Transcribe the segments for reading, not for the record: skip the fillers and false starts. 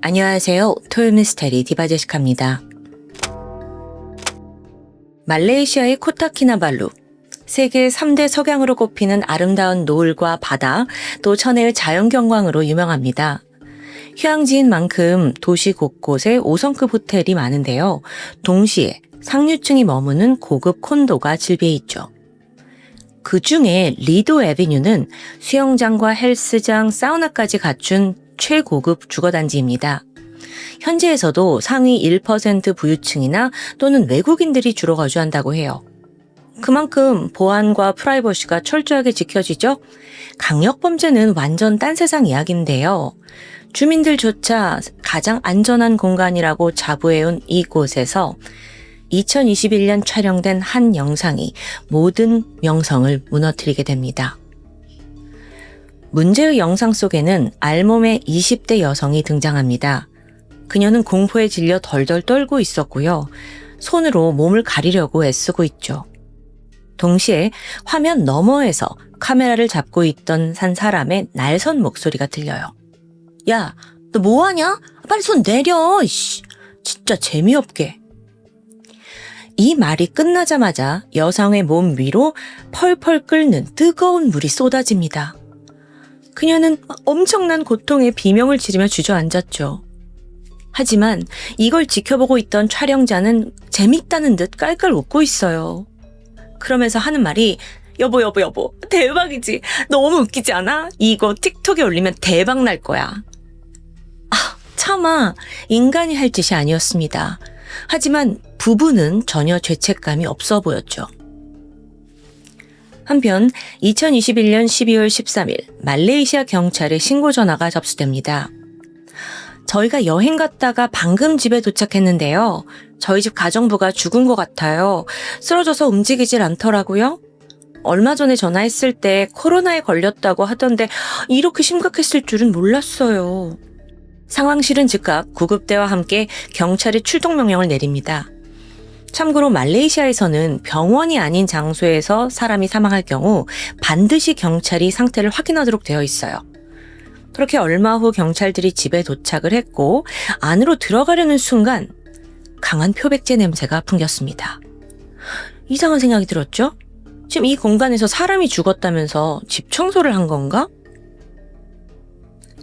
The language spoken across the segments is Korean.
안녕하세요. 토요미스테리 디바제시카입니다. 말레이시아의 코타키나발루, 세계 3대 석양으로 꼽히는 아름다운 노을과 바다, 또 천혜의 자연경관으로 유명합니다. 휴양지인 만큼 도시 곳곳에 5성급 호텔이 많은데요. 동시에 상류층이 머무는 고급 콘도가 질비해 있죠. 그 중에 리도 애비뉴는 수영장과 헬스장, 사우나까지 갖춘 최고급 주거단지입니다. 현지에서도 상위 1% 부유층이나 또는 외국인들이 주로 거주한다고 해요. 그만큼 보안과 프라이버시가 철저하게 지켜지죠? 강력범죄는 완전 딴 세상 이야기인데요. 주민들조차 가장 안전한 공간이라고 자부해온 이곳에서 2021년 촬영된 한 영상이 모든 명성을 무너뜨리게 됩니다. 문제의 영상 속에는 알몸의 20대 여성이 등장합니다. 그녀는 공포에 질려 덜덜 떨고 있었고요. 손으로 몸을 가리려고 애쓰고 있죠. 동시에 화면 너머에서 카메라를 잡고 있던 한 사람의 날선 목소리가 들려요. 야, 너 뭐하냐? 빨리 손 내려. 이씨, 진짜 재미없게. 이 말이 끝나자마자 여성의 몸 위로 펄펄 끓는 뜨거운 물이 쏟아집니다. 그녀는 엄청난 고통에 비명을 지르며 주저앉았죠. 하지만 이걸 지켜보고 있던 촬영자는 재밌다는 듯 깔깔 웃고 있어요. 그러면서 하는 말이 여보 대박이지. 너무 웃기지 않아? 이거 틱톡에 올리면 대박 날 거야. 차마 인간이 할 짓이 아니었습니다. 하지만 부부는 전혀 죄책감이 없어 보였죠. 한편 2021년 12월 13일 말레이시아 경찰에 신고 전화가 접수됩니다. 저희가 여행 갔다가 방금 집에 도착했는데요. 저희 집 가정부가 죽은 것 같아요. 쓰러져서 움직이질 않더라고요. 얼마 전에 전화했을 때 코로나에 걸렸다고 하던데 이렇게 심각했을 줄은 몰랐어요. 상황실은 즉각 구급대와 함께 경찰이 출동 명령을 내립니다. 참고로 말레이시아에서는 병원이 아닌 장소에서 사람이 사망할 경우 반드시 경찰이 상태를 확인하도록 되어 있어요. 그렇게 얼마 후 경찰들이 집에 도착을 했고 안으로 들어가려는 순간 강한 표백제 냄새가 풍겼습니다. 이상한 생각이 들었죠? 지금 이 공간에서 사람이 죽었다면서 집 청소를 한 건가?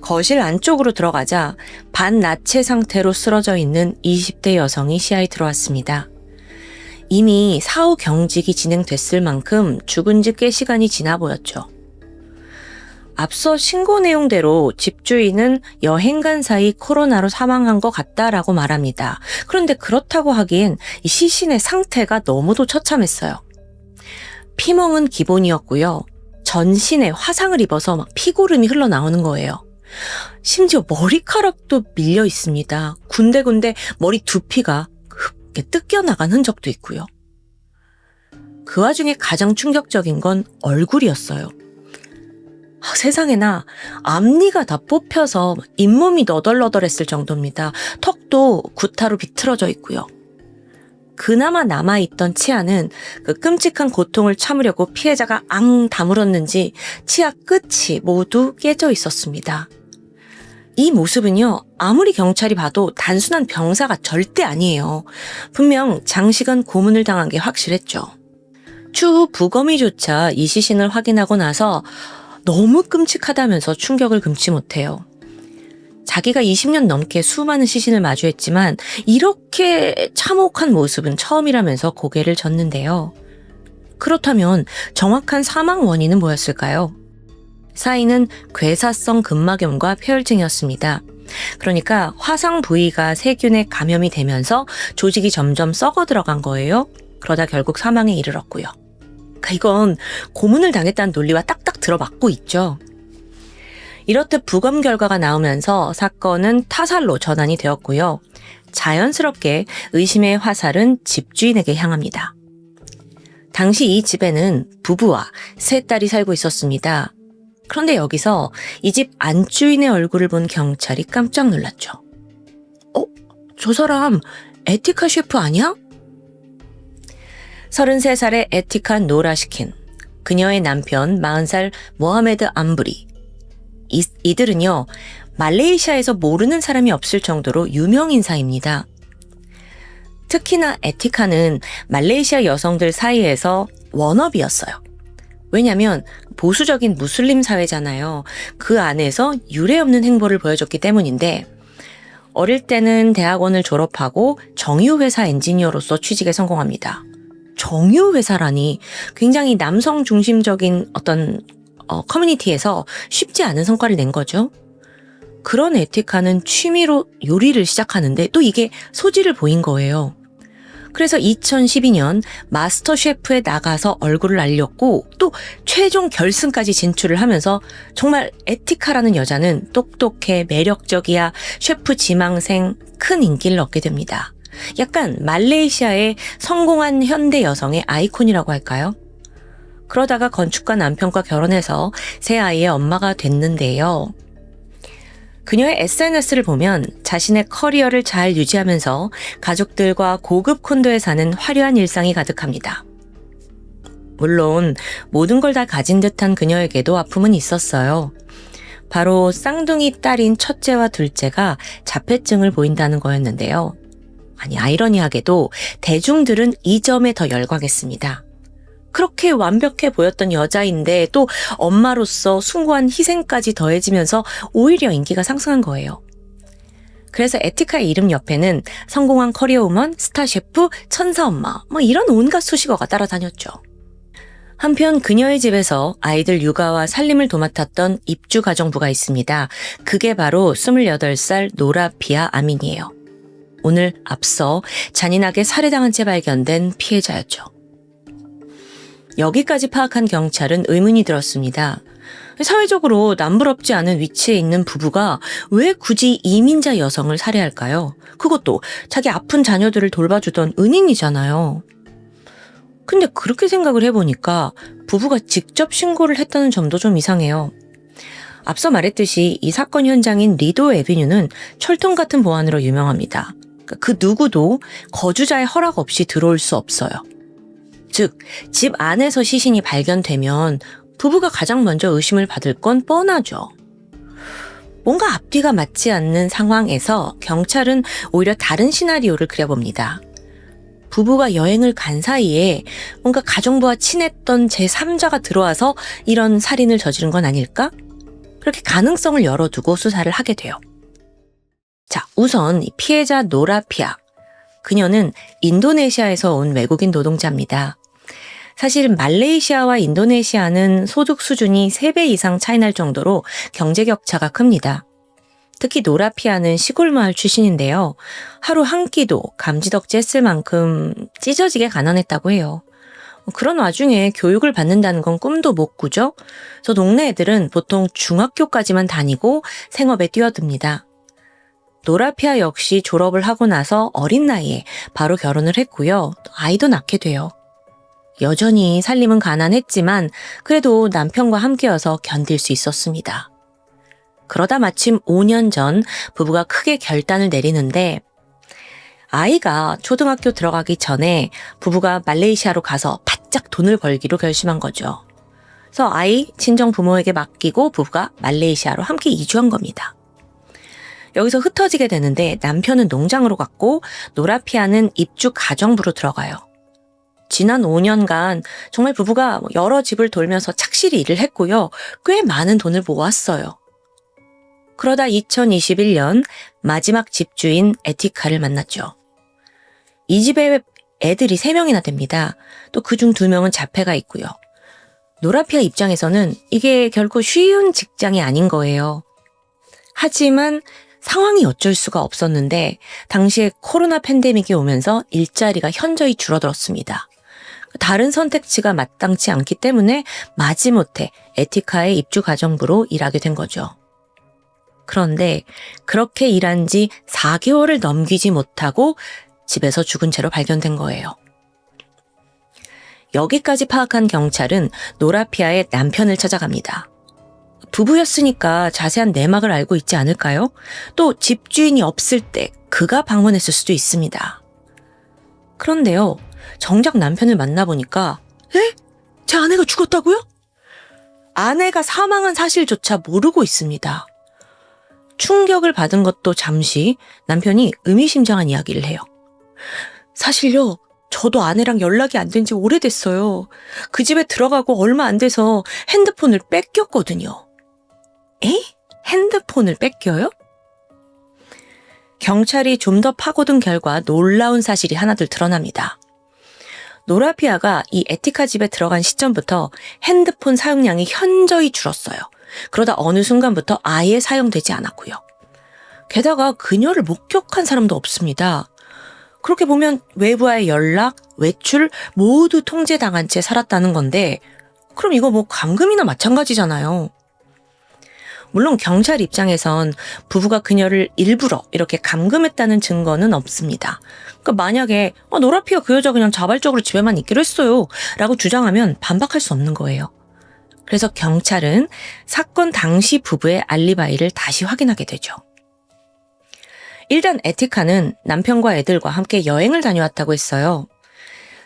거실 안쪽으로 들어가자 반나체 상태로 쓰러져 있는 20대 여성이 시야에 들어왔습니다. 이미 사후 경직이 진행됐을 만큼 죽은 지 꽤 시간이 지나 보였죠. 앞서 신고 내용대로 집주인은 여행 간 사이 코로나로 사망한 것 같다라고 말합니다. 그런데 그렇다고 하기엔 이 시신의 상태가 너무도 처참했어요. 피멍은 기본이었고요. 전신에 화상을 입어서 막 피고름이 흘러나오는 거예요. 심지어 머리카락도 밀려 있습니다. 군데군데 머리 두피가 뜯겨나간 흔적도 있고요. 그 와중에 가장 충격적인 건 얼굴이었어요. 세상에나 앞니가 다 뽑혀서 잇몸이 너덜너덜했을 정도입니다. 턱도 구타로 비틀어져 있고요. 그나마 남아있던 치아는 그 끔찍한 고통을 참으려고 피해자가 다물었는지 치아 끝이 모두 깨져 있었습니다. 이 모습은요, 아무리 경찰이 봐도 단순한 병사가 절대 아니에요. 분명 장시간 고문을 당한 게 확실했죠. 추후 부검의조차 이 시신을 확인하고 나서 너무 끔찍하다면서 충격을 금치 못해요. 자기가 20년 넘게 수많은 시신을 마주했지만 이렇게 참혹한 모습은 처음이라면서 고개를 젓는데요. 그렇다면 정확한 사망 원인은 뭐였을까요? 사인은 괴사성 근막염과 폐혈증이었습니다. 그러니까 화상 부위가 세균에 감염이 되면서 조직이 점점 썩어 들어간 거예요. 그러다 결국 사망에 이르렀고요. 이건 고문을 당했다는 논리와 딱딱 들어맞고 있죠. 이렇듯 부검 결과가 나오면서 사건은 타살로 전환이 되었고요. 자연스럽게 의심의 화살은 집주인에게 향합니다. 당시 이 집에는 부부와 세 딸이 살고 있었습니다. 그런데 여기서 이 집 안주인의 얼굴을 본 경찰이 깜짝 놀랐죠. 저 사람 에티카 셰프 아니야? 33살의 에티카 노라시킨, 그녀의 남편 40살 모하메드 암브리, 이들은요, 말레이시아에서 모르는 사람이 없을 정도로 유명 인사입니다. 특히나 에티카는 말레이시아 여성들 사이에서 워너비였어요. 왜냐면 보수적인 무슬림 사회잖아요. 그 안에서 유례없는 행보를 보여줬기 때문인데, 어릴 때는 대학원을 졸업하고 정유회사 엔지니어로서 취직에 성공합니다. 정유회사라니 굉장히 남성 중심적인 어떤 커뮤니티에서 쉽지 않은 성과를 낸 거죠. 그런 에티카는 취미로 요리를 시작하는데 또 이게 소질을 보인 거예요. 그래서 2012년 마스터 셰프에 나가서 얼굴을 알렸고 또 최종 결승까지 진출을 하면서 정말 에티카라는 여자는 똑똑해, 매력적이야, 셰프 지망생, 큰 인기를 얻게 됩니다. 약간 말레이시아의 성공한 현대 여성의 아이콘이라고 할까요? 그러다가 건축가 남편과 결혼해서 새 아이의 엄마가 됐는데요. 그녀의 SNS를 보면 자신의 커리어를 잘 유지하면서 가족들과 고급 콘도에 사는 화려한 일상이 가득합니다. 물론 모든 걸 다 가진 듯한 그녀에게도 아픔은 있었어요. 바로 쌍둥이 딸인 첫째와 둘째가 자폐증을 보인다는 거였는데요. 아이러니하게도 대중들은 이 점에 더 열광했습니다. 그렇게 완벽해 보였던 여자인데 또 엄마로서 숭고한 희생까지 더해지면서 오히려 인기가 상승한 거예요. 그래서 에티카의 이름 옆에는 성공한 커리어 우먼, 스타 셰프, 천사 엄마 이런 온갖 수식어가 따라다녔죠. 한편 그녀의 집에서 아이들 육아와 살림을 도맡았던 입주 가정부가 있습니다. 그게 바로 28살 노라피아 아민이에요. 오늘 앞서 잔인하게 살해당한 채 발견된 피해자였죠. 여기까지 파악한 경찰은 의문이 들었습니다. 사회적으로 남부럽지 않은 위치에 있는 부부가 왜 굳이 이민자 여성을 살해할까요? 그것도 자기 아픈 자녀들을 돌봐주던 은인이잖아요. 근데 그렇게 생각을 해보니까 부부가 직접 신고를 했다는 점도 좀 이상해요. 앞서 말했듯이 이 사건 현장인 리도 애비뉴는 철통 같은 보안으로 유명합니다. 그 누구도 거주자의 허락 없이 들어올 수 없어요. 즉, 집 안에서 시신이 발견되면 부부가 가장 먼저 의심을 받을 건 뻔하죠. 뭔가 앞뒤가 맞지 않는 상황에서 경찰은 오히려 다른 시나리오를 그려봅니다. 부부가 여행을 간 사이에 뭔가 가정부와 친했던 제3자가 들어와서 이런 살인을 저지른 건 아닐까? 그렇게 가능성을 열어두고 수사를 하게 돼요. 자, 우선 피해자 노라피아. 그녀는 인도네시아에서 온 외국인 노동자입니다. 사실 말레이시아와 인도네시아는 소득 수준이 3배 이상 차이 날 정도로 경제 격차가 큽니다. 특히 노라피아는 시골 마을 출신인데요. 하루 한 끼도 감지덕지 했을 만큼 찢어지게 가난했다고 해요. 그런 와중에 교육을 받는다는 건 꿈도 못 꾸죠. 그래서 동네 애들은 보통 중학교까지만 다니고 생업에 뛰어듭니다. 노라피아 역시 졸업을 하고 나서 어린 나이에 바로 결혼을 했고요. 아이도 낳게 돼요. 여전히 살림은 가난했지만 그래도 남편과 함께여서 견딜 수 있었습니다. 그러다 마침 5년 전 부부가 크게 결단을 내리는데 아이가 초등학교 들어가기 전에 부부가 말레이시아로 가서 바짝 돈을 벌기로 결심한 거죠. 그래서 아이 친정 부모에게 맡기고 부부가 말레이시아로 함께 이주한 겁니다. 여기서 흩어지게 되는데 남편은 농장으로 갔고 노라피아는 입주 가정부로 들어가요. 지난 5년간 정말 부부가 여러 집을 돌면서 착실히 일을 했고요. 꽤 많은 돈을 모았어요. 그러다 2021년 마지막 집주인 에티카를 만났죠. 이 집에 애들이 3명이나 됩니다. 또 그중 2명은 자폐가 있고요. 노라피아 입장에서는 이게 결코 쉬운 직장이 아닌 거예요. 하지만 상황이 어쩔 수가 없었는데 당시에 코로나 팬데믹이 오면서 일자리가 현저히 줄어들었습니다. 다른 선택지가 마땅치 않기 때문에 마지못해 에티카의 입주 가정부로 일하게 된 거죠. 그런데 그렇게 일한 지 4개월을 넘기지 못하고 집에서 죽은 채로 발견된 거예요. 여기까지 파악한 경찰은 노라피아의 남편을 찾아갑니다. 부부였으니까 자세한 내막을 알고 있지 않을까요? 또 집주인이 없을 때 그가 방문했을 수도 있습니다. 그런데요, 정작 남편을 만나보니까 에? 제 아내가 죽었다고요? 아내가 사망한 사실조차 모르고 있습니다. 충격을 받은 것도 잠시 남편이 의미심장한 이야기를 해요. 사실요, 저도 아내랑 연락이 안 된 지 오래됐어요. 그 집에 들어가고 얼마 안 돼서 핸드폰을 뺏겼거든요. 에? 핸드폰을 뺏겨요? 경찰이 좀 더 파고든 결과 놀라운 사실이 하나둘 드러납니다. 노라피아가 이 에티카 집에 들어간 시점부터 핸드폰 사용량이 현저히 줄었어요. 그러다 어느 순간부터 아예 사용되지 않았고요. 게다가 그녀를 목격한 사람도 없습니다. 그렇게 보면 외부와의 연락, 외출 모두 통제당한 채 살았다는 건데 그럼 이거 뭐 감금이나 마찬가지잖아요. 물론 경찰 입장에선 부부가 그녀를 일부러 이렇게 감금했다는 증거는 없습니다. 그러니까 만약에 노라피아 그 여자 그냥 자발적으로 집에만 있기로 했어요 라고 주장하면 반박할 수 없는 거예요. 그래서 경찰은 사건 당시 부부의 알리바이를 다시 확인하게 되죠. 일단 에티카는 남편과 애들과 함께 여행을 다녀왔다고 했어요.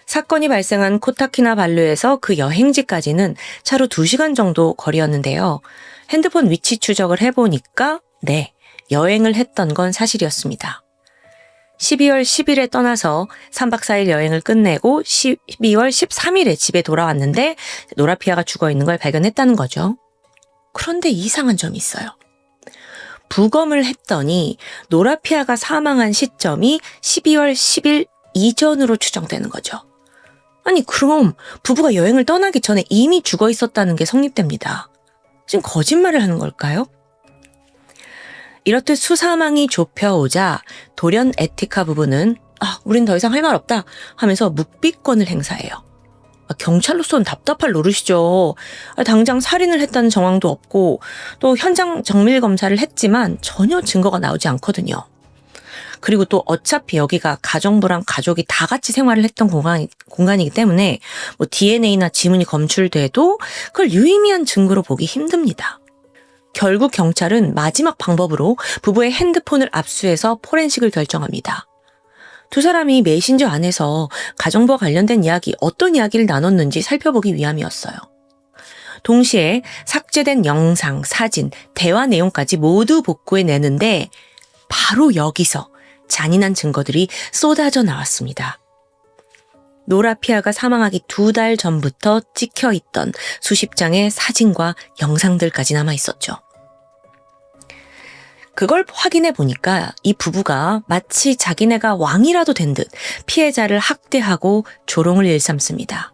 사건이 발생한 코타키나발루에서 그 여행지까지는 차로 2시간 정도 거리였는데요. 핸드폰 위치 추적을 해보니까 여행을 했던 건 사실이었습니다. 12월 10일에 떠나서 3박 4일 여행을 끝내고 12월 13일에 집에 돌아왔는데 노라피아가 죽어있는 걸 발견했다는 거죠. 그런데 이상한 점이 있어요. 부검을 했더니 노라피아가 사망한 시점이 12월 10일 이전으로 추정되는 거죠. 아니 그럼 부부가 여행을 떠나기 전에 이미 죽어 있었다는 게 성립됩니다. 지금 거짓말을 하는 걸까요? 이렇듯 수사망이 좁혀오자 돌연 에티카 부부는 우린 더 이상 할 말 없다 하면서 묵비권을 행사해요. 경찰로서는 답답할 노릇이죠. 당장 살인을 했다는 정황도 없고 또 현장 정밀 검사를 했지만 전혀 증거가 나오지 않거든요. 그리고 또 어차피 여기가 가정부랑 가족이 다 같이 생활을 했던 공간이기 때문에 뭐 DNA나 지문이 검출돼도 그걸 유의미한 증거로 보기 힘듭니다. 결국 경찰은 마지막 방법으로 부부의 핸드폰을 압수해서 포렌식을 결정합니다. 두 사람이 메신저 안에서 가정부와 관련된 이야기, 어떤 이야기를 나눴는지 살펴보기 위함이었어요. 동시에 삭제된 영상, 사진, 대화 내용까지 모두 복구해내는데 바로 여기서 잔인한 증거들이 쏟아져 나왔습니다. 노라피아가 사망하기 2달 전부터 찍혀있던 수십 장의 사진과 영상들까지 남아있었죠. 그걸 확인해 보니까 이 부부가 마치 자기네가 왕이라도 된 듯 피해자를 학대하고 조롱을 일삼습니다.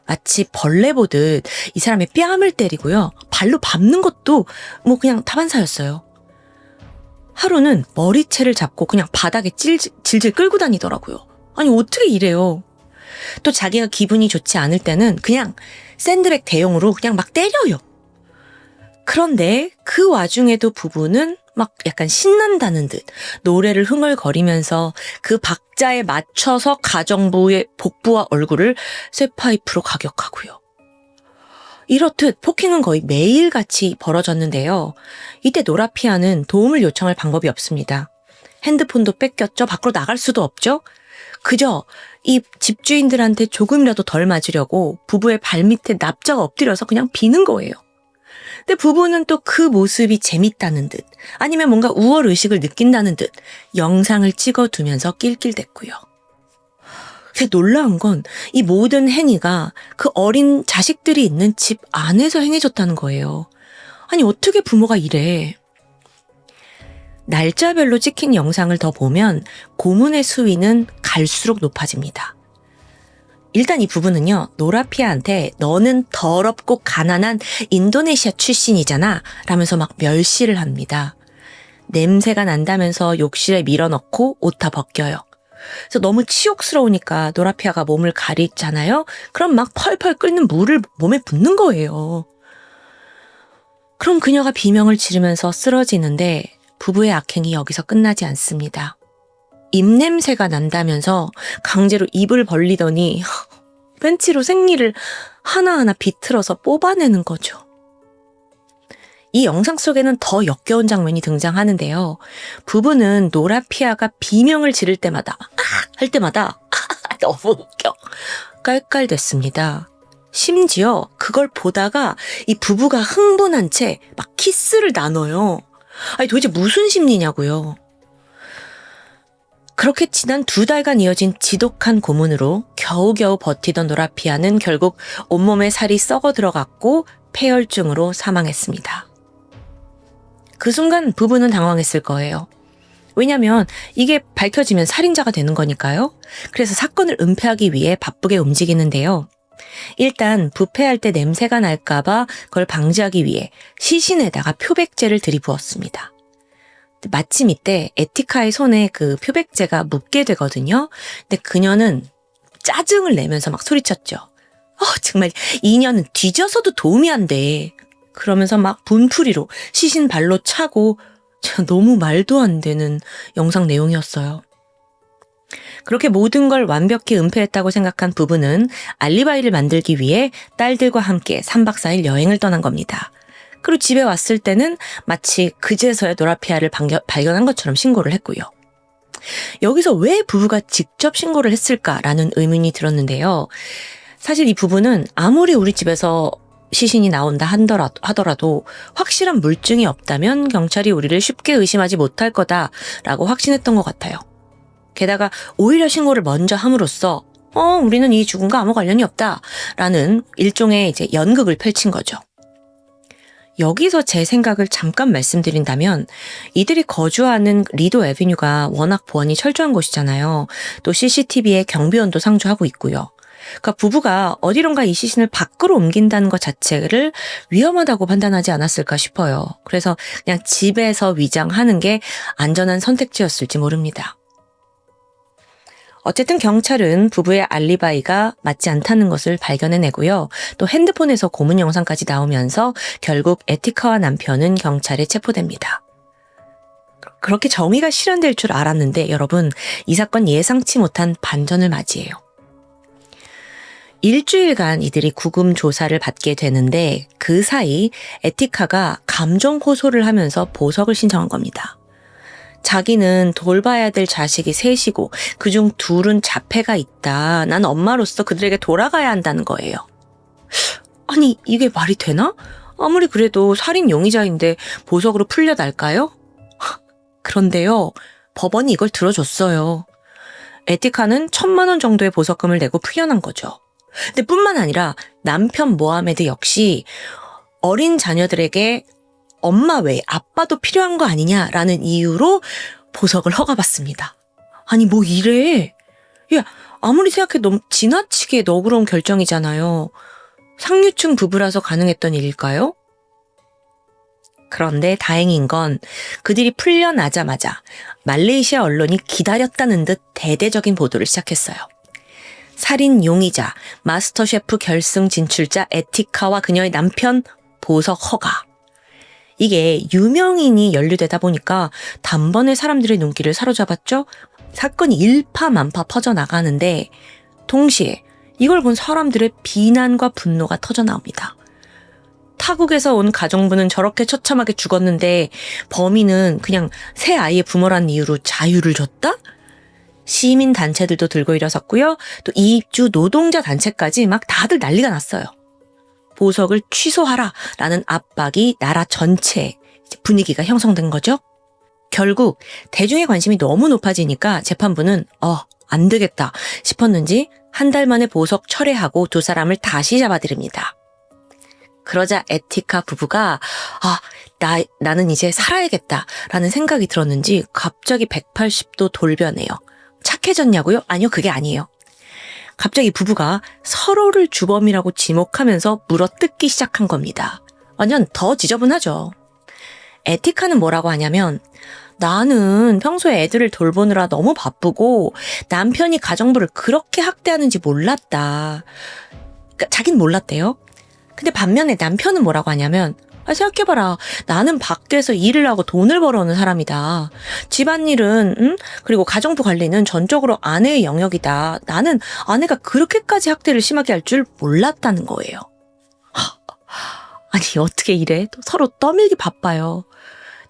마치 벌레 보듯 이 사람의 뺨을 때리고요. 발로 밟는 것도 뭐 그냥 다반사였어요. 하루는 머리채를 잡고 그냥 바닥에 질질 끌고 다니더라고요. 아니 어떻게 이래요. 또 자기가 기분이 좋지 않을 때는 그냥 샌드백 대용으로 그냥 막 때려요. 그런데 그 와중에도 부부는 막 약간 신난다는 듯 노래를 흥얼거리면서 그 박자에 맞춰서 가정부의 복부와 얼굴을 쇠파이프로 가격하고요. 이렇듯 폭행은 거의 매일같이 벌어졌는데요. 이때 노라피아는 도움을 요청할 방법이 없습니다. 핸드폰도 뺏겼죠. 밖으로 나갈 수도 없죠. 그저 이 집주인들한테 조금이라도 덜 맞으려고 부부의 발밑에 납자가 엎드려서 그냥 비는 거예요. 근데 부부는 또 그 모습이 재밌다는 듯 아니면 뭔가 우월의식을 느낀다는 듯 영상을 찍어두면서 낄낄댔고요. 근데 놀라운 건 이 모든 행위가 그 어린 자식들이 있는 집 안에서 행해졌다는 거예요. 아니 어떻게 부모가 이래. 날짜별로 찍힌 영상을 더 보면 고문의 수위는 갈수록 높아집니다. 일단 이 부부는요, 노라피아한테 너는 더럽고 가난한 인도네시아 출신이잖아 라면서 막 멸시를 합니다. 냄새가 난다면서 욕실에 밀어넣고 옷 다 벗겨요. 그래서 너무 치욕스러우니까 노라피아가 몸을 가리잖아요. 그럼 막 펄펄 끓는 물을 몸에 붓는 거예요. 그럼 그녀가 비명을 지르면서 쓰러지는데 부부의 악행이 여기서 끝나지 않습니다. 입냄새가 난다면서 강제로 입을 벌리더니 벤치로 생리를 하나하나 비틀어서 뽑아내는 거죠. 이 영상 속에는 더 역겨운 장면이 등장하는데요. 부부는 노라피아가 비명을 지를 때마다 할 때마다 너무 웃겨 깔깔댔습니다. 심지어 그걸 보다가 이 부부가 흥분한 채 막 키스를 나눠요. 아니 도대체 무슨 심리냐고요. 그렇게 지난 2달간 이어진 지독한 고문으로 겨우겨우 버티던 노라피아는 결국 온몸에 살이 썩어 들어갔고 폐혈증으로 사망했습니다. 그 순간 부부는 당황했을 거예요. 왜냐면 이게 밝혀지면 살인자가 되는 거니까요. 그래서 사건을 은폐하기 위해 바쁘게 움직이는데요. 일단 부패할 때 냄새가 날까봐 그걸 방지하기 위해 시신에다가 표백제를 들이부었습니다. 마침 이때 에티카의 손에 그 표백제가 묻게 되거든요. 근데 그녀는 짜증을 내면서 막 소리쳤죠. 정말 이 년은 뒤져서도 도움이 안 돼. 그러면서 막 분풀이로 시신 발로 차고 너무 말도 안 되는 영상 내용이었어요. 그렇게 모든 걸 완벽히 은폐했다고 생각한 부부는 알리바이를 만들기 위해 딸들과 함께 3박 4일 여행을 떠난 겁니다. 그리고 집에 왔을 때는 마치 그제서야 노라피아를 발견한 것처럼 신고를 했고요. 여기서 왜 부부가 직접 신고를 했을까라는 의문이 들었는데요. 사실 이 부부는 아무리 우리 집에서 시신이 나온다 하더라도 확실한 물증이 없다면 경찰이 우리를 쉽게 의심하지 못할 거다라고 확신했던 것 같아요. 게다가 오히려 신고를 먼저 함으로써 우리는 이 죽음과 아무 관련이 없다라는 일종의 이제 연극을 펼친 거죠. 여기서 제 생각을 잠깐 말씀드린다면 이들이 거주하는 리도 애비뉴가 워낙 보안이 철저한 곳이잖아요. 또 CCTV에 경비원도 상주하고 있고요. 그러니까 부부가 어디론가 이 시신을 밖으로 옮긴다는 것 자체를 위험하다고 판단하지 않았을까 싶어요. 그래서 그냥 집에서 위장하는 게 안전한 선택지였을지 모릅니다. 어쨌든 경찰은 부부의 알리바이가 맞지 않다는 것을 발견해내고요. 또 핸드폰에서 고문 영상까지 나오면서 결국 에티카와 남편은 경찰에 체포됩니다. 그렇게 정의가 실현될 줄 알았는데 여러분, 이 사건 예상치 못한 반전을 맞이해요. 일주일간 이들이 구금 조사를 받게 되는데 그 사이 에티카가 감정 호소를 하면서 보석을 신청한 겁니다. 자기는 돌봐야 될 자식이 셋이고 그중 둘은 자폐가 있다. 난 엄마로서 그들에게 돌아가야 한다는 거예요. 아니 이게 말이 되나? 아무리 그래도 살인 용의자인데 보석으로 풀려날까요? 그런데요. 법원이 이걸 들어줬어요. 에티카는 1,000만 원 정도의 보석금을 내고 풀려난 거죠. 근데 뿐만 아니라 남편 모하메드 역시 어린 자녀들에게 엄마 외에 아빠도 필요한 거 아니냐라는 이유로 보석을 허가받습니다. 아니 뭐 이래. 야, 아무리 생각해도 너무 지나치게 너그러운 결정이잖아요. 상류층 부부라서 가능했던 일일까요? 그런데 다행인 건 그들이 풀려나자마자 말레이시아 언론이 기다렸다는 듯 대대적인 보도를 시작했어요. 살인 용의자, 마스터 셰프 결승 진출자 에티카와 그녀의 남편 보석 허가. 이게 유명인이 연루되다 보니까 단번에 사람들의 눈길을 사로잡았죠. 사건이 일파만파 퍼져나가는데 동시에 이걸 본 사람들의 비난과 분노가 터져나옵니다. 타국에서 온 가정부는 저렇게 처참하게 죽었는데 범인은 그냥 새 아이의 부모란 이유로 자유를 줬다? 시민 단체들도 들고 일어섰고요. 또 이입주 노동자 단체까지 막 다들 난리가 났어요. 보석을 취소하라라는 압박이 나라 전체에 분위기가 형성된 거죠. 결국 대중의 관심이 너무 높아지니까 재판부는 안 되겠다 싶었는지 한 달 만에 보석 철회하고 두 사람을 다시 잡아들입니다. 그러자 에티카 부부가 나는 이제 살아야겠다라는 생각이 들었는지 갑자기 180도 돌변해요. 착해졌냐고요? 아니요, 그게 아니에요. 갑자기 부부가 서로를 주범이라고 지목하면서 물어뜯기 시작한 겁니다. 완전 더 지저분하죠. 에티카는 뭐라고 하냐면 나는 평소에 애들을 돌보느라 너무 바쁘고 남편이 가정부를 그렇게 학대하는지 몰랐다. 그러니까 자긴 몰랐대요. 근데 반면에 남편은 뭐라고 하냐면 생각해봐라. 나는 밖에서 일을 하고 돈을 벌어오는 사람이다. 집안일은 그리고 가정부 관리는 전적으로 아내의 영역이다. 나는 아내가 그렇게까지 학대를 심하게 할 줄 몰랐다는 거예요. 아니 어떻게 이래? 서로 떠밀기 바빠요.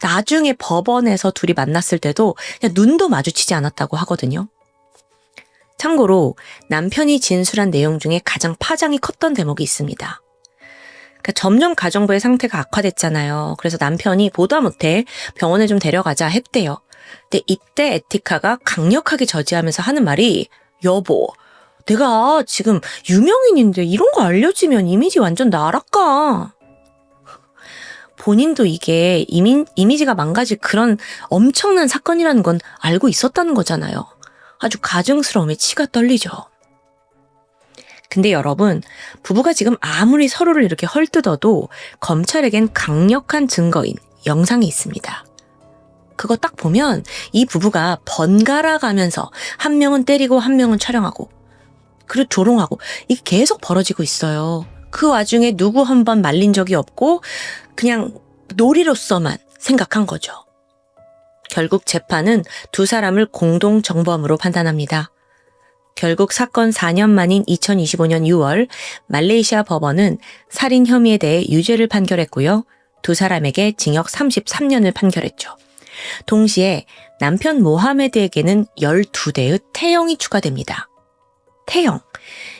나중에 법원에서 둘이 만났을 때도 그냥 눈도 마주치지 않았다고 하거든요. 참고로 남편이 진술한 내용 중에 가장 파장이 컸던 대목이 있습니다. 그러니까 점점 가정부의 상태가 악화됐잖아요. 그래서 남편이 보다 못해 병원에 좀 데려가자 했대요. 근데 이때 에티카가 강력하게 저지하면서 하는 말이 여보, 내가 지금 유명인인데 이런 거 알려지면 이미지 완전 나락가. 본인도 이게 이미지가 망가질 그런 엄청난 사건이라는 건 알고 있었다는 거잖아요. 아주 가증스러움에 치가 떨리죠. 근데 여러분, 부부가 지금 아무리 서로를 이렇게 헐뜯어도 검찰에겐 강력한 증거인 영상이 있습니다. 그거 딱 보면 이 부부가 번갈아 가면서 한 명은 때리고 한 명은 촬영하고 그리고 조롱하고 이게 계속 벌어지고 있어요. 그 와중에 누구 한 번 말린 적이 없고 그냥 놀이로서만 생각한 거죠. 결국 재판은 두 사람을 공동 정범으로 판단합니다. 결국 사건 4년 만인 2025년 6월 말레이시아 법원은 살인 혐의에 대해 유죄를 판결했고요. 두 사람에게 징역 33년을 판결했죠. 동시에 남편 모하메드에게는 12대의 태형이 추가됩니다. 태형.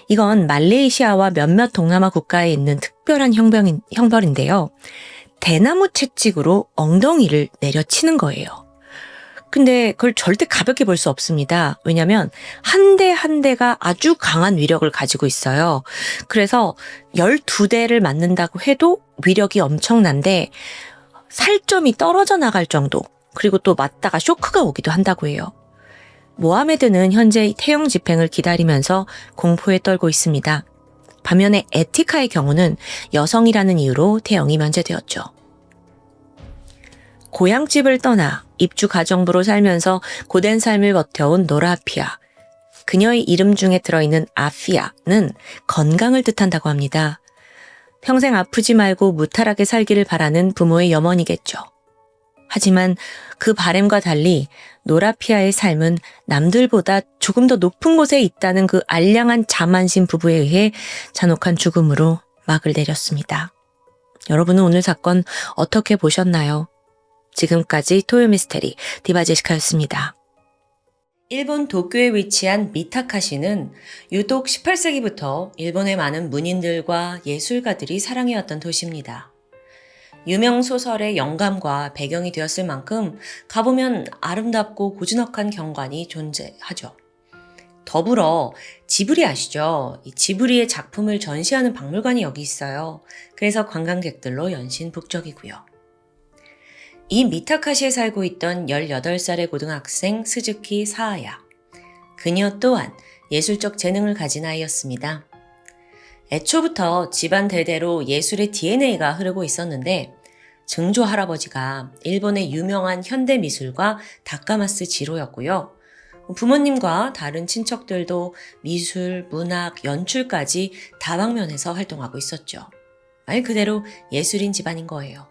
이건 말레이시아와 몇몇 동남아 국가에 있는 특별한 형벌인데요. 대나무 채찍으로 엉덩이를 내려치는 거예요. 근데 그걸 절대 가볍게 볼 수 없습니다. 왜냐하면 한 대 한 대가 아주 강한 위력을 가지고 있어요. 그래서 12대를 맞는다고 해도 위력이 엄청난데 살점이 떨어져 나갈 정도, 그리고 또 맞다가 쇼크가 오기도 한다고 해요. 모하메드는 현재 태형 집행을 기다리면서 공포에 떨고 있습니다. 반면에 에티카의 경우는 여성이라는 이유로 태형이 면제되었죠. 고향집을 떠나 입주 가정부로 살면서 고된 삶을 버텨온 노라피아. 그녀의 이름 중에 들어있는 아피아는 건강을 뜻한다고 합니다. 평생 아프지 말고 무탈하게 살기를 바라는 부모의 염원이겠죠. 하지만 그 바람과 달리 노라피아의 삶은 남들보다 조금 더 높은 곳에 있다는 그 알량한 자만심 부부에 의해 잔혹한 죽음으로 막을 내렸습니다. 여러분은 오늘 사건 어떻게 보셨나요? 지금까지 토요미스테리 디바제시카였습니다. 일본 도쿄에 위치한 미타카시는 유독 18세기부터 일본의 많은 문인들과 예술가들이 사랑해왔던 도시입니다. 유명 소설의 영감과 배경이 되었을 만큼 가보면 아름답고 고즈넉한 경관이 존재하죠. 더불어 지브리 아시죠? 이 지브리의 작품을 전시하는 박물관이 여기 있어요. 그래서 관광객들로 연신북적이고요. 이 미타카시에 살고 있던 18살의 고등학생 스즈키 사아야. 그녀 또한 예술적 재능을 가진 아이였습니다. 애초부터 집안 대대로 예술의 DNA가 흐르고 있었는데 증조 할아버지가 일본의 유명한 현대 미술가 다카마스 지로였고요. 부모님과 다른 친척들도 미술, 문학, 연출까지 다방면에서 활동하고 있었죠. 말 그대로 예술인 집안인 거예요.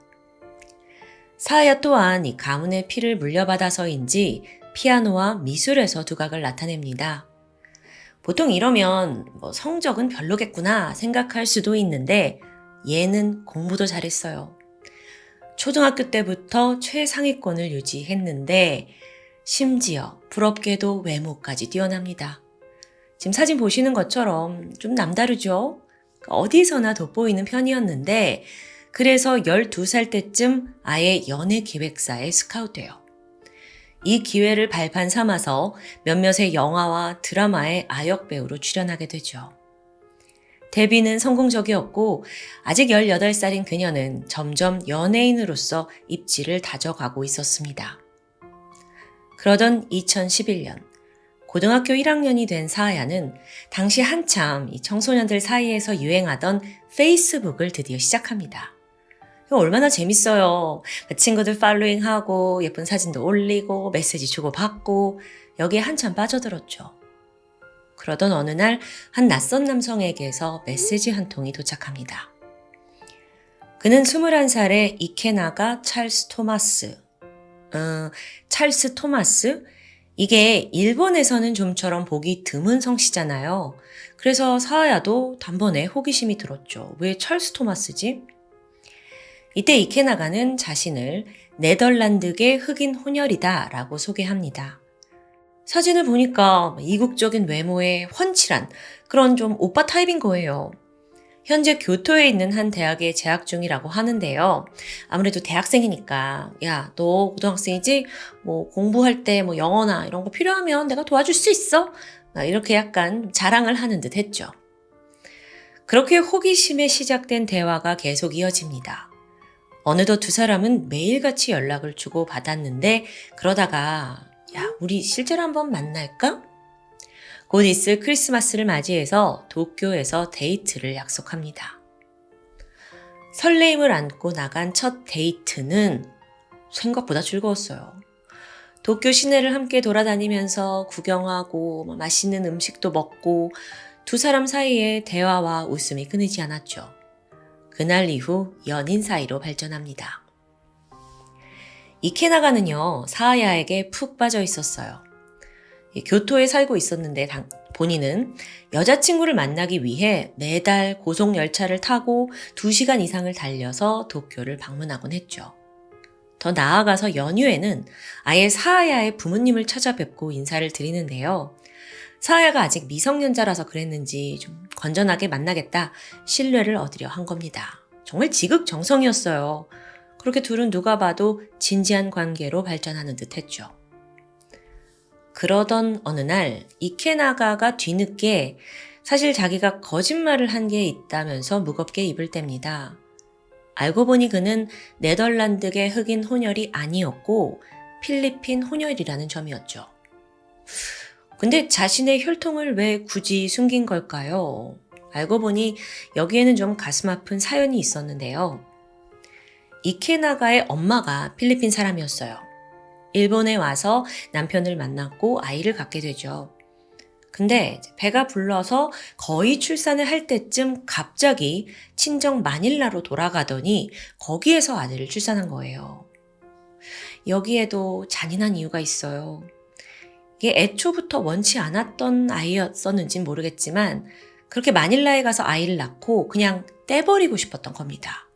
사아야 또한 이 가문의 피를 물려받아서인지 피아노와 미술에서 두각을 나타냅니다. 보통 이러면 성적은 별로겠구나 생각할 수도 있는데 얘는 공부도 잘했어요. 초등학교 때부터 최상위권을 유지했는데 심지어 부럽게도 외모까지 뛰어납니다. 지금 사진 보시는 것처럼 좀 남다르죠? 어디서나 돋보이는 편이었는데 그래서 12살 때쯤 아예 연예기획사에 스카웃돼요. 이 기회를 발판 삼아서 몇몇의 영화와 드라마의 아역 배우로 출연하게 되죠. 데뷔는 성공적이었고 아직 18살인 그녀는 점점 연예인으로서 입지를 다져가고 있었습니다. 그러던 2011년 고등학교 1학년이 된 사아야는 당시 한참 이 청소년들 사이에서 유행하던 페이스북을 드디어 시작합니다. 얼마나 재밌어요. 친구들 팔로잉하고 예쁜 사진도 올리고 메시지 주고받고 여기에 한참 빠져들었죠. 그러던 어느 날 한 낯선 남성에게서 메시지 한 통이 도착합니다. 그는 21살의 이케나가 찰스 토마스. 찰스 토마스? 이게 일본에서는 좀처럼 보기 드문 성씨잖아요. 그래서 사아야도 단번에 호기심이 들었죠. 왜 찰스 토마스지? 이때 이케나가는 자신을 네덜란드계 흑인 혼혈이다 라고 소개합니다. 사진을 보니까 이국적인 외모에 훤칠한 그런 좀 오빠 타입인 거예요. 현재 교토에 있는 한 대학에 재학 중이라고 하는데요. 아무래도 대학생이니까, 야, 너 고등학생이지? 뭐 공부할 때 뭐 영어나 이런 거 필요하면 내가 도와줄 수 있어? 이렇게 약간 자랑을 하는 듯 했죠. 그렇게 호기심에 시작된 대화가 계속 이어집니다. 어느덧 두 사람은 매일같이 연락을 주고 받았는데, 그러다가 야, 우리 실제로 한번 만날까? 곧 있을 크리스마스를 맞이해서 도쿄에서 데이트를 약속합니다. 설레임을 안고 나간 첫 데이트는 생각보다 즐거웠어요. 도쿄 시내를 함께 돌아다니면서 구경하고 맛있는 음식도 먹고 두 사람 사이에 대화와 웃음이 끊이지 않았죠. 그날 이후 연인 사이로 발전합니다. 이케나가는요, 사야에게 푹 빠져 있었어요. 교토에 살고 있었는데 본인은 여자친구를 만나기 위해 매달 고속열차를 타고 2시간 이상을 달려서 도쿄를 방문하곤 했죠. 더 나아가서 연휴에는 아예 사야의 부모님을 찾아뵙고 인사를 드리는데요. 사야가 아직 미성년자라서 그랬는지 좀 건전하게 만나겠다 신뢰를 얻으려 한 겁니다. 정말 지극정성이었어요. 그렇게 둘은 누가 봐도 진지한 관계로 발전하는 듯 했죠. 그러던 어느 날 이케나가가 뒤늦게 사실 자기가 거짓말을 한 게 있다면서 무겁게 입을 뗍니다. 알고 보니 그는 네덜란드계 흑인 혼혈이 아니었고 필리핀 혼혈이라는 점이었죠. 근데 자신의 혈통을 왜 굳이 숨긴 걸까요? 알고 보니 여기에는 좀 가슴 아픈 사연이 있었는데요. 이케나가의 엄마가 필리핀 사람이었어요. 일본에 와서 남편을 만났고 아이를 갖게 되죠. 근데 배가 불러서 거의 출산을 할 때쯤 갑자기 친정 마닐라로 돌아가더니 거기에서 아들을 출산한 거예요. 여기에도 잔인한 이유가 있어요. 이게 애초부터 원치 않았던 아이였었는지는 모르겠지만 그렇게 마닐라에 가서 아이를 낳고 그냥 떼버리고 싶었던 겁니다.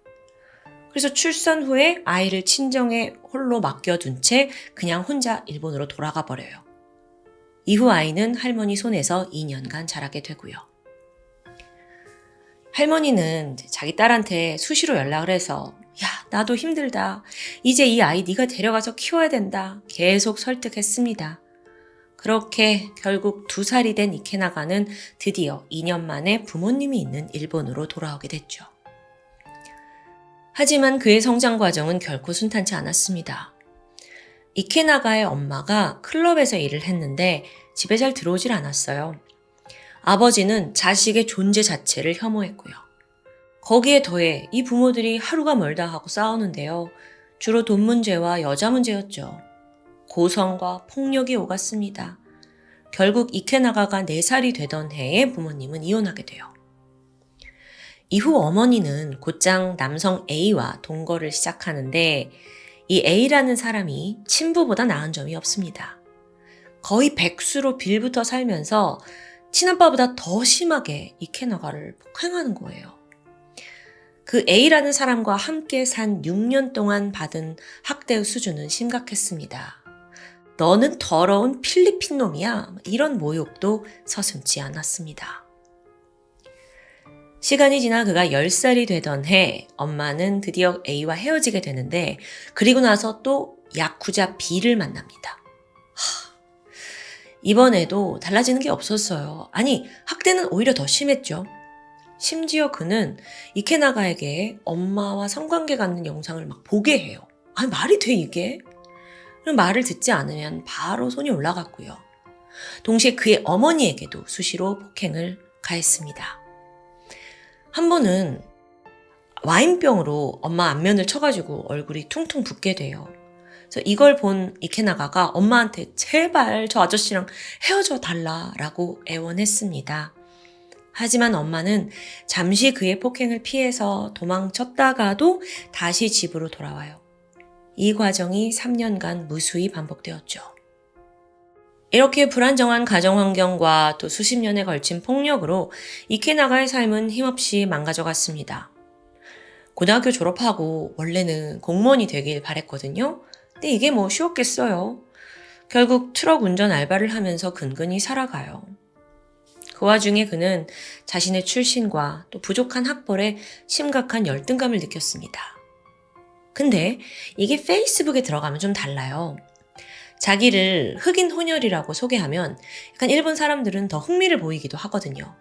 그래서 출산 후에 아이를 친정에 홀로 맡겨둔 채 그냥 혼자 일본으로 돌아가 버려요. 이후 아이는 할머니 손에서 2년간 자라게 되고요. 할머니는 자기 딸한테 수시로 연락을 해서 야, 나도 힘들다. 이제 이 아이 네가 데려가서 키워야 된다. 계속 설득했습니다. 그렇게 결국 2살이 된 이케나가는 드디어 2년 만에 부모님이 있는 일본으로 돌아오게 됐죠. 하지만 그의 성장 과정은 결코 순탄치 않았습니다. 이케나가의 엄마가 클럽에서 일을 했는데 집에 잘 들어오질 않았어요. 아버지는 자식의 존재 자체를 혐오했고요. 거기에 더해 이 부모들이 하루가 멀다 하고 싸우는데요. 주로 돈 문제와 여자 문제였죠. 고성과 폭력이 오갔습니다. 결국 이케나가가 4살이 되던 해에 부모님은 이혼하게 돼요. 이후 어머니는 곧장 남성 A와 동거를 시작하는데 이 A라는 사람이 친부보다 나은 점이 없습니다. 거의 백수로 빌부터 살면서 친아빠보다 더 심하게 이케나가를 폭행하는 거예요. 그 A라는 사람과 함께 산 6년 동안 받은 학대의 수준은 심각했습니다. 너는 더러운 필리핀 놈이야. 이런 모욕도 서슴지 않았습니다. 시간이 지나 그가 10살이 되던 해 엄마는 드디어 A와 헤어지게 되는데 그리고 나서 또 야쿠자 B를 만납니다. 이번에도 달라지는 게 없었어요. 아니, 학대는 오히려 더 심했죠. 심지어 그는 이케나가에게 엄마와 성관계 갖는 영상을 막 보게 해요. 아니, 말이 돼 이게? 말을 듣지 않으면 바로 손이 올라갔고요. 동시에 그의 어머니에게도 수시로 폭행을 가했습니다. 한 번은 와인병으로 엄마 안면을 쳐가지고 얼굴이 퉁퉁 붓게 돼요. 그래서 이걸 본 이케나가가 엄마한테 제발 저 아저씨랑 헤어져 달라라고 애원했습니다. 하지만 엄마는 잠시 그의 폭행을 피해서 도망쳤다가도 다시 집으로 돌아와요. 이 과정이 3년간 무수히 반복되었죠. 이렇게 불안정한 가정 환경과 또 수십 년에 걸친 폭력으로 이케나가의 삶은 힘없이 망가져갔습니다. 고등학교 졸업하고 원래는 공무원이 되길 바랬거든요. 근데 이게 뭐 쉬웠겠어요. 결국 트럭 운전 알바를 하면서 근근히 살아가요. 그 와중에 그는 자신의 출신과 또 부족한 학벌에 심각한 열등감을 느꼈습니다. 근데 이게 페이스북에 들어가면 좀 달라요. 자기를 흑인 혼혈이라고 소개하면 약간 일본 사람들은 더 흥미를 보이기도 하거든요.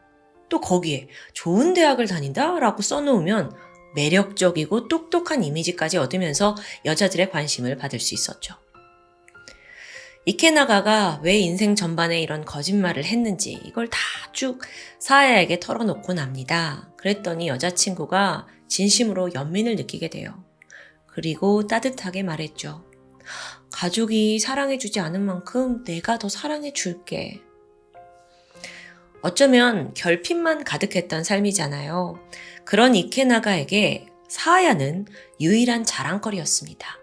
또 거기에 좋은 대학을 다닌다라고 써놓으면 매력적이고 똑똑한 이미지까지 얻으면서 여자들의 관심을 받을 수 있었죠. 이케나가가 왜 인생 전반에 이런 거짓말을 했는지 이걸 다 쭉 사야에게 털어놓고 납니다. 그랬더니 여자친구가 진심으로 연민을 느끼게 돼요. 그리고 따뜻하게 말했죠. 가족이 사랑해주지 않은 만큼 내가 더 사랑해줄게. 어쩌면 결핍만 가득했던 삶이잖아요. 그런 이케나가에게 사야는 유일한 자랑거리였습니다.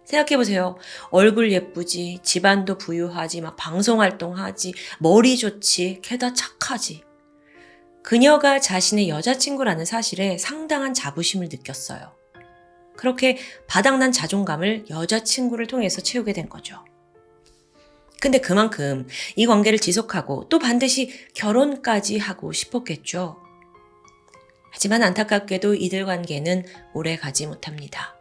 생각해보세요. 얼굴 예쁘지, 집안도 부유하지, 막 방송활동하지, 머리 좋지, 게다 착하지. 그녀가 자신의 여자친구라는 사실에 상당한 자부심을 느꼈어요. 그렇게 바닥난 자존감을 여자친구를 통해서 채우게 된 거죠. 근데 그만큼 이 관계를 지속하고 또 반드시 결혼까지 하고 싶었겠죠. 하지만 안타깝게도 이들 관계는 오래 가지 못합니다.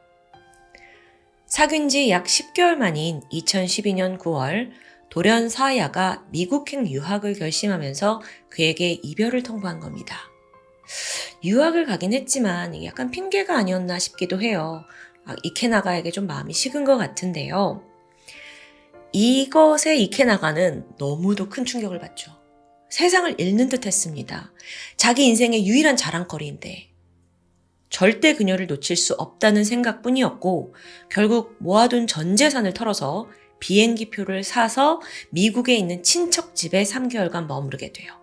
사귄 지 약 10개월 만인 2012년 9월 돌연 사야가 미국행 유학을 결심하면서 그에게 이별을 통보한 겁니다. 유학을 가긴 했지만 이게 약간 핑계가 아니었나 싶기도 해요. 이케나가에게 좀 마음이 식은 것 같은데요. 이것에 이케나가는 너무도 큰 충격을 받죠. 세상을 잃는 듯 했습니다. 자기 인생의 유일한 자랑거리인데 절대 그녀를 놓칠 수 없다는 생각뿐이었고 결국 모아둔 전 재산을 털어서 비행기표를 사서 미국에 있는 친척 집에 3개월간 머무르게 돼요.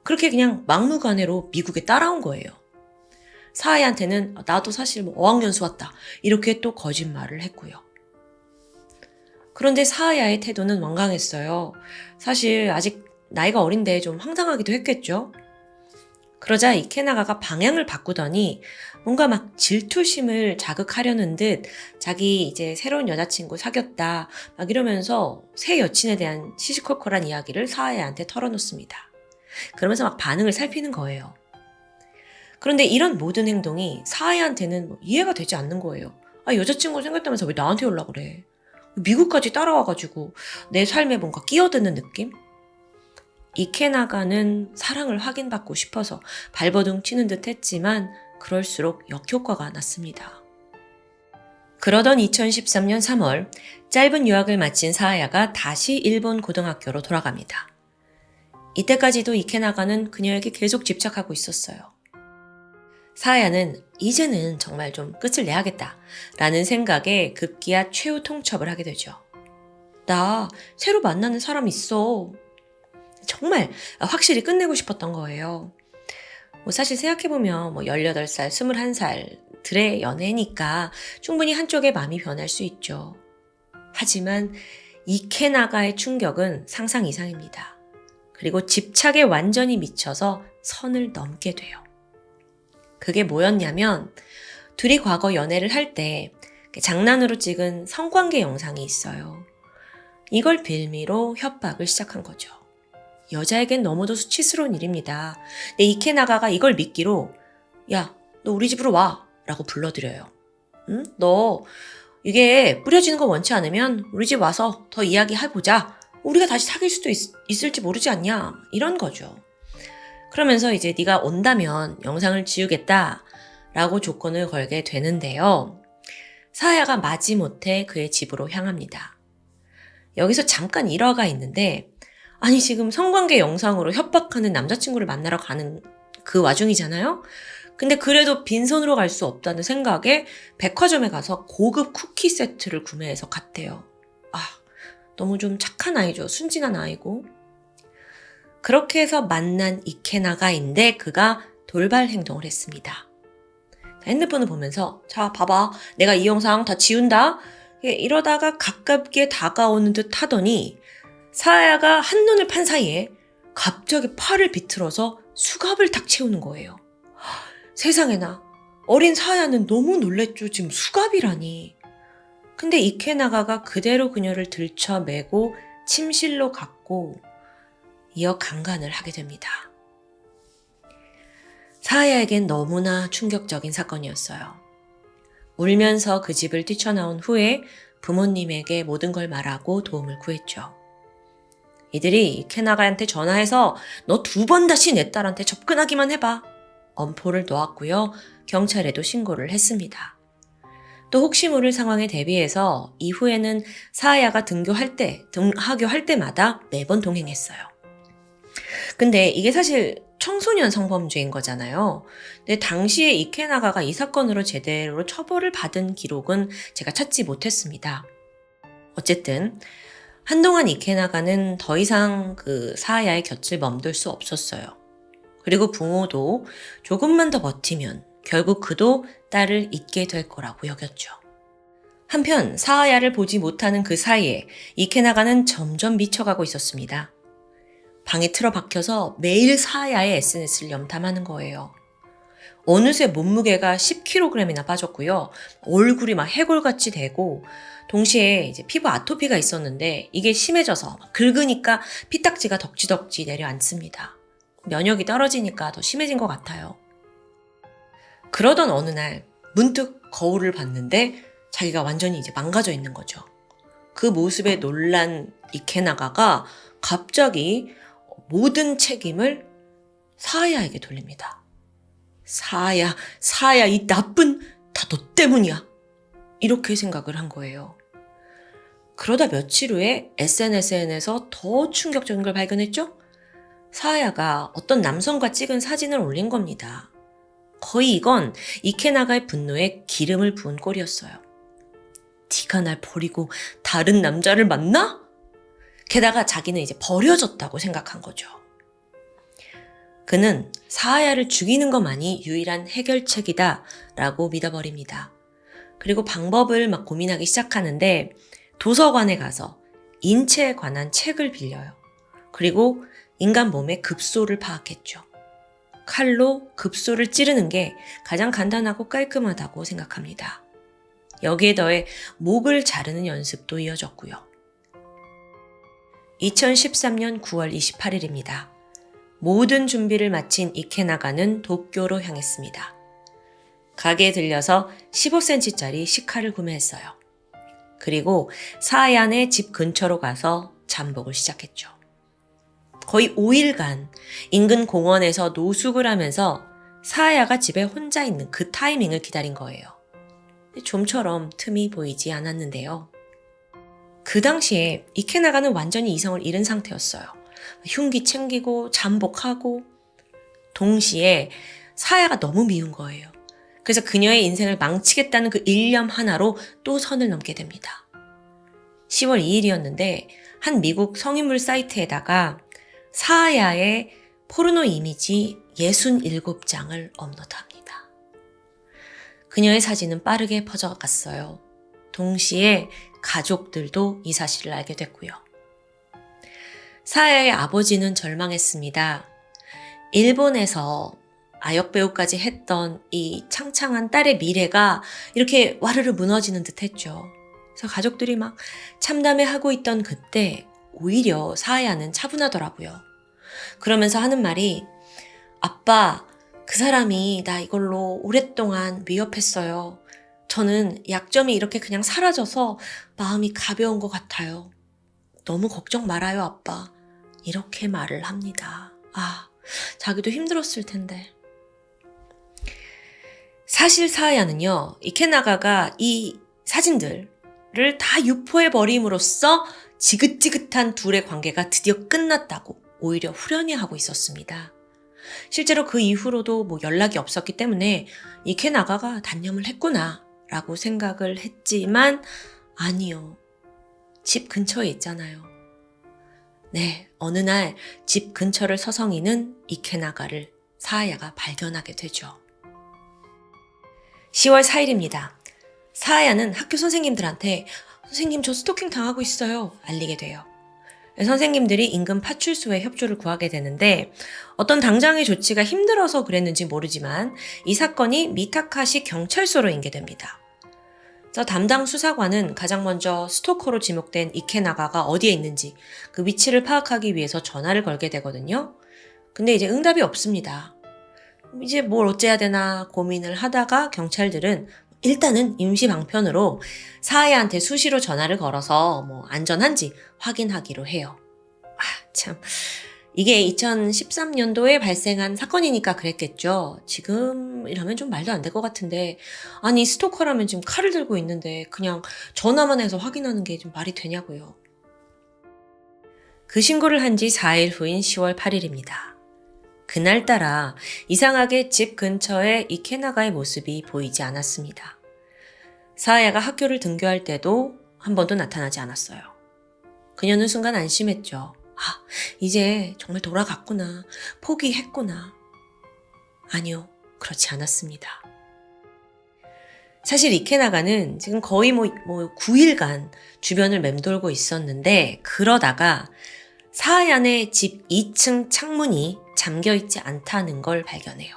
그렇게 그냥 막무가내로 미국에 따라온 거예요. 사아이한테는 나도 사실 어학연수 왔다 이렇게 또 거짓말을 했고요. 그런데 사아야의 태도는 완강했어요. 사실 아직 나이가 어린데 좀 황당하기도 했겠죠. 그러자 이케나가가 방향을 바꾸더니 뭔가 막 질투심을 자극하려는 듯 자기 이제 새로운 여자친구 사귀었다 막 이러면서 새 여친에 대한 시시콜콜한 이야기를 사아야한테 털어놓습니다. 그러면서 막 반응을 살피는 거예요. 그런데 이런 모든 행동이 사아야한테는 이해가 되지 않는 거예요. 여자친구 생겼다면서 왜 나한테 연락을 그래? 미국까지 따라와가지고 내 삶에 뭔가 끼어드는 느낌? 이케나가는 사랑을 확인받고 싶어서 발버둥 치는 듯 했지만 그럴수록 역효과가 났습니다. 그러던 2013년 3월 짧은 유학을 마친 사아야가 다시 일본 고등학교로 돌아갑니다. 이때까지도 이케나가는 그녀에게 계속 집착하고 있었어요. 사아야는 이제는 정말 좀 끝을 내야겠다 라는 생각에 급기야 최후 통첩을 하게 되죠. 나 새로 만나는 사람 있어. 정말 확실히 끝내고 싶었던 거예요. 사실 생각해보면 18살, 21살들의 연애니까 충분히 한쪽의 마음이 변할 수 있죠. 하지만 이케나가의 충격은 상상 이상입니다. 그리고 집착에 완전히 미쳐서 선을 넘게 돼요. 그게 뭐였냐면 둘이 과거 연애를 할 때 장난으로 찍은 성관계 영상이 있어요. 이걸 빌미로 협박을 시작한 거죠. 여자에겐 너무도 수치스러운 일입니다. 근데 이케나가가 이걸 미끼로 야, 너 우리 집으로 와 라고 불러들여요. 응? 너 이게 뿌려지는 거 원치 않으면 우리 집 와서 더 이야기해보자. 우리가 다시 사귈 수도 있을지 모르지 않냐 이런 거죠. 그러면서 이제 네가 온다면 영상을 지우겠다 라고 조건을 걸게 되는데요. 사야가 마지못해 그의 집으로 향합니다. 여기서 잠깐 일화가 있는데 아니 지금 성관계 영상으로 협박하는 남자친구를 만나러 가는 그 와중이잖아요. 근데 그래도 빈손으로 갈 수 없다는 생각에 백화점에 가서 고급 쿠키 세트를 구매해서 갔대요. 너무 좀 착한 아이죠. 순진한 아이고. 그렇게 해서 만난 이케나가인데 그가 돌발 행동을 했습니다. 핸드폰을 보면서 자 봐봐 내가 이 영상 다 지운다. 이러다가 가깝게 다가오는 듯 하더니 사야가 한눈을 판 사이에 갑자기 팔을 비틀어서 수갑을 탁 채우는 거예요. 세상에나 어린 사야는 너무 놀랬죠. 지금 수갑이라니. 근데 이케나가가 그대로 그녀를 들쳐매고 침실로 갔고 이어 강간을 하게 됩니다. 사하야에겐 너무나 충격적인 사건이었어요. 울면서 그 집을 뛰쳐나온 후에 부모님에게 모든 걸 말하고 도움을 구했죠. 이들이 이케나가한테 전화해서 너 2번 다시 내 딸한테 접근하기만 해봐. 엄포를 놓았고요. 경찰에도 신고를 했습니다. 또 혹시 모를 상황에 대비해서 이후에는 사하야가 등하교할 때마다 매번 동행했어요. 근데 이게 사실 청소년 성범죄인 거잖아요. 근데 당시에 이케나가가 이 사건으로 제대로 처벌을 받은 기록은 제가 찾지 못했습니다. 어쨌든 한동안 이케나가는 더 이상 그 사하야의 곁을 멈돌 수 없었어요. 그리고 부모도 조금만 더 버티면 결국 그도 딸을 잊게 될 거라고 여겼죠. 한편 사하야를 보지 못하는 그 사이에 이케나가는 점점 미쳐가고 있었습니다. 방에 틀어박혀서 매일 사하야의 SNS를 염탐하는 거예요. 어느새 몸무게가 10kg이나 빠졌고요. 얼굴이 막 해골같이 되고 동시에 이제 피부 아토피가 있었는데 이게 심해져서 긁으니까 피딱지가 덕지덕지 내려앉습니다. 면역이 떨어지니까 더 심해진 것 같아요. 그러던 어느 날 문득 거울을 봤는데 자기가 완전히 이제 망가져 있는 거죠. 그 모습에 놀란 이케나가가 갑자기 모든 책임을 사하야에게 돌립니다. 사하야 이 나쁜 다 너 때문이야. 이렇게 생각을 한 거예요. 그러다 며칠 후에 SNS에서 더 충격적인 걸 발견했죠? 사하야가 어떤 남성과 찍은 사진을 올린 겁니다. 거의 이건 이케나가의 분노에 기름을 부은 꼴이었어요. 네가 날 버리고 다른 남자를 만나? 게다가 자기는 이제 버려졌다고 생각한 거죠. 그는 사하야를 죽이는 것만이 유일한 해결책이다 라고 믿어버립니다. 그리고 방법을 막 고민하기 시작하는데 도서관에 가서 인체에 관한 책을 빌려요. 그리고 인간 몸의 급소를 파악했죠. 칼로 급소를 찌르는 게 가장 간단하고 깔끔하다고 생각합니다. 여기에 더해 목을 자르는 연습도 이어졌고요. 2013년 9월 28일입니다. 모든 준비를 마친 이케나가는 도쿄로 향했습니다. 가게에 들려서 15cm짜리 식칼을 구매했어요. 그리고 사하야의 집 근처로 가서 잠복을 시작했죠. 거의 5일간 인근 공원에서 노숙을 하면서 사하야가 집에 혼자 있는 그 타이밍을 기다린 거예요. 좀처럼 틈이 보이지 않았는데요. 그 당시에 이케나가는 완전히 이성을 잃은 상태였어요. 흉기 챙기고 잠복하고 동시에 사하야가 너무 미운 거예요. 그래서 그녀의 인생을 망치겠다는 그 일념 하나로 또 선을 넘게 됩니다. 10월 2일이었는데 한 미국 성인물 사이트에다가 사하야의 포르노 이미지 67장을 업로드합니다. 그녀의 사진은 빠르게 퍼져갔어요. 동시에 가족들도 이 사실을 알게 됐고요. 사하야의 아버지는 절망했습니다. 일본에서 아역배우까지 했던 이 창창한 딸의 미래가 이렇게 와르르 무너지는 듯 했죠. 그래서 가족들이 막 참담해하고 있던 그때 오히려 사하야는 차분하더라고요. 그러면서 하는 말이 아빠, 그 사람이 나 이걸로 오랫동안 위협했어요. 저는 약점이 이렇게 그냥 사라져서 마음이 가벼운 것 같아요. 너무 걱정 말아요, 아빠. 이렇게 말을 합니다. 자기도 힘들었을 텐데. 사실 사하야는요, 이케나가가 이 사진들을 다 유포해버림으로써 지긋지긋한 둘의 관계가 드디어 끝났다고 오히려 후련히 하고 있었습니다. 실제로 그 이후로도 연락이 없었기 때문에 이케나가가 단념을 했구나 라고 생각을 했지만 아니요. 집 근처에 있잖아요. 네, 어느 날 집 근처를 서성이는 이케나가를 사하야가 발견하게 되죠. 10월 4일입니다. 사하야는 학교 선생님들한테 선생님 저 스토킹 당하고 있어요 알리게 돼요. 선생님들이 인근 파출소에 협조를 구하게 되는데 어떤 당장의 조치가 힘들어서 그랬는지 모르지만 이 사건이 미타카시 경찰서로 인계됩니다. 그래서 담당 수사관은 가장 먼저 스토커로 지목된 이케나가가 어디에 있는지 그 위치를 파악하기 위해서 전화를 걸게 되거든요. 근데 이제 응답이 없습니다. 이제 뭘 어째야 되나 고민을 하다가 경찰들은 일단은 임시 방편으로 사하야한테 수시로 전화를 걸어서 안전한지 확인하기로 해요. 참. 이게 2013년도에 발생한 사건이니까 그랬겠죠. 지금이라면 좀 말도 안 될 것 같은데, 아니 스토커라면 지금 칼을 들고 있는데 그냥 전화만 해서 확인하는 게 좀 말이 되냐고요. 그 신고를 한 지 4일 후인 10월 8일입니다. 그날따라 이상하게 집 근처에 이케나가의 모습이 보이지 않았습니다. 사하야가 학교를 등교할 때도 한 번도 나타나지 않았어요. 그녀는 순간 안심했죠. 이제 정말 돌아갔구나. 포기했구나. 아니요, 그렇지 않았습니다. 사실 이케나가는 지금 거의 9일간 주변을 맴돌고 있었는데 그러다가 사하야의 집 2층 창문이 잠겨있지 않다는 걸 발견해요.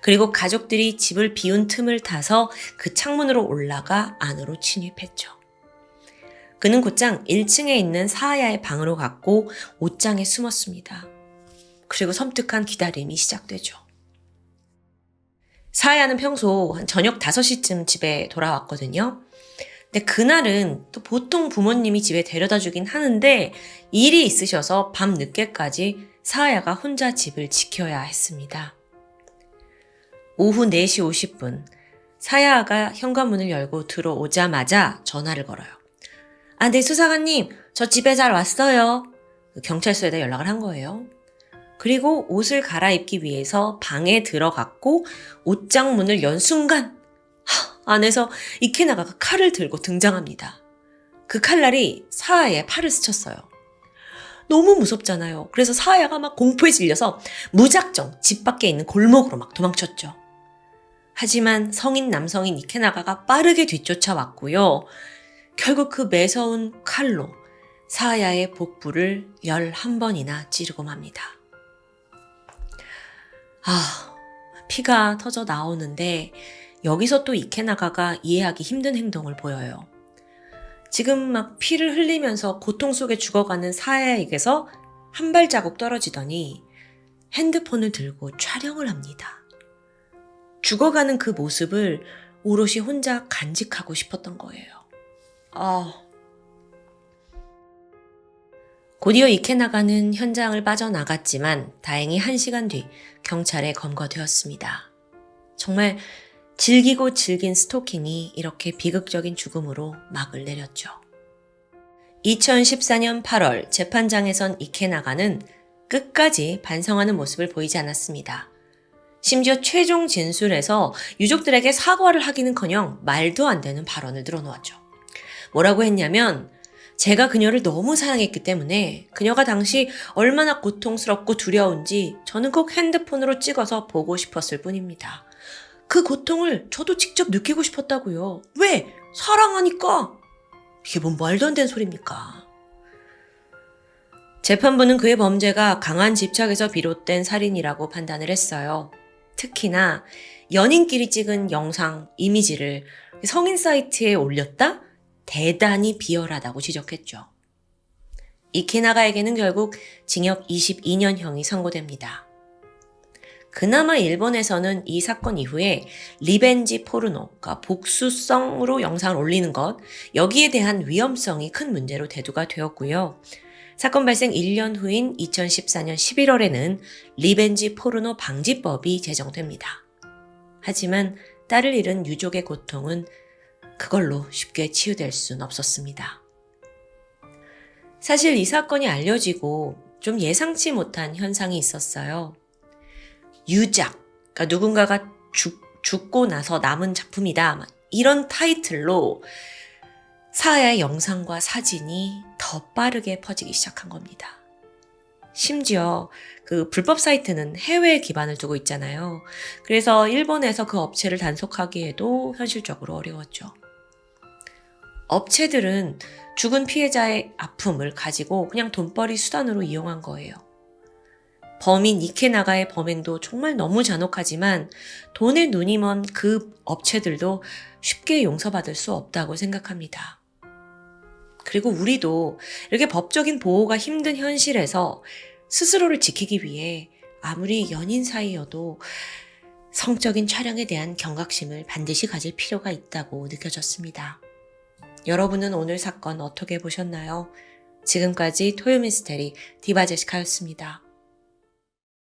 그리고 가족들이 집을 비운 틈을 타서 그 창문으로 올라가 안으로 침입했죠. 그는 곧장 1층에 있는 사하야의 방으로 갔고 옷장에 숨었습니다. 그리고 섬뜩한 기다림이 시작되죠. 사하야는 평소 한 저녁 5시쯤 집에 돌아왔거든요. 근데 그날은 또 보통 부모님이 집에 데려다 주긴 하는데 일이 있으셔서 밤 늦게까지 사하야가 혼자 집을 지켜야 했습니다. 오후 4시 50분 사하야가 현관문을 열고 들어오자마자 전화를 걸어요. 네, 수사관님, 저 집에 잘 왔어요. 경찰서에다 연락을 한 거예요. 그리고 옷을 갈아입기 위해서 방에 들어갔고 옷장 문을 연 순간 안에서 이케나가가 칼을 들고 등장합니다. 그 칼날이 사하야의 팔을 스쳤어요. 너무 무섭잖아요. 그래서 사하야가 막 공포에 질려서 무작정 집 밖에 있는 골목으로 막 도망쳤죠. 하지만 성인 남성인 이케나가가 빠르게 뒤쫓아왔고요. 결국 그 매서운 칼로 사하야의 복부를 11번이나 찌르고 맙니다. 피가 터져 나오는데 여기서 또 이케나가가 이해하기 힘든 행동을 보여요. 지금 막 피를 흘리면서 고통 속에 죽어가는 사하야에게서 한 발자국 떨어지더니 핸드폰을 들고 촬영을 합니다. 죽어가는 그 모습을 오롯이 혼자 간직하고 싶었던 거예요. 곧이어 이케나가는 현장을 빠져나갔지만 다행히 1시간 뒤 경찰에 검거되었습니다. 정말 질기고 질긴 스토킹이 이렇게 비극적인 죽음으로 막을 내렸죠. 2014년 8월 재판장에선 이케나가는 끝까지 반성하는 모습을 보이지 않았습니다. 심지어 최종 진술에서 유족들에게 사과를 하기는커녕 말도 안 되는 발언을 늘어놓았죠. 뭐라고 했냐면 제가 그녀를 너무 사랑했기 때문에 그녀가 당시 얼마나 고통스럽고 두려운지 저는 꼭 핸드폰으로 찍어서 보고 싶었을 뿐입니다. 그 고통을 저도 직접 느끼고 싶었다고요. 왜? 사랑하니까. 이게 뭔 말도 안 되는 소리입니까? 재판부는 그의 범죄가 강한 집착에서 비롯된 살인이라고 판단을 했어요. 특히나 연인끼리 찍은 영상, 이미지를 성인 사이트에 올렸다? 대단히 비열하다고 지적했죠. 이케나가에게는 결국 징역 22년형이 선고됩니다. 그나마 일본에서는 이 사건 이후에 리벤지 포르노, 그러니까 복수성으로 영상을 올리는 것, 여기에 대한 위험성이 큰 문제로 대두가 되었고요. 사건 발생 1년 후인 2014년 11월에는 리벤지 포르노 방지법이 제정됩니다. 하지만 딸을 잃은 유족의 고통은 그걸로 쉽게 치유될 수는 없었습니다. 사실 이 사건이 알려지고 좀 예상치 못한 현상이 있었어요. 유작, 그러니까 누군가가 죽고 나서 남은 작품이다, 이런 타이틀로 사하야의 영상과 사진이 더 빠르게 퍼지기 시작한 겁니다. 심지어 그 불법 사이트는 해외에 기반을 두고 있잖아요. 그래서 일본에서 그 업체를 단속하기에도 현실적으로 어려웠죠. 업체들은 죽은 피해자의 아픔을 가지고 그냥 돈벌이 수단으로 이용한 거예요. 범인 니케나가의 범행도 정말 너무 잔혹하지만 돈에 눈이 먼 그 업체들도 쉽게 용서받을 수 없다고 생각합니다. 그리고 우리도 이렇게 법적인 보호가 힘든 현실에서 스스로를 지키기 위해 아무리 연인 사이여도 성적인 촬영에 대한 경각심을 반드시 가질 필요가 있다고 느껴졌습니다. 여러분은 오늘 사건 어떻게 보셨나요? 지금까지 토요미스테리 디바제시카였습니다.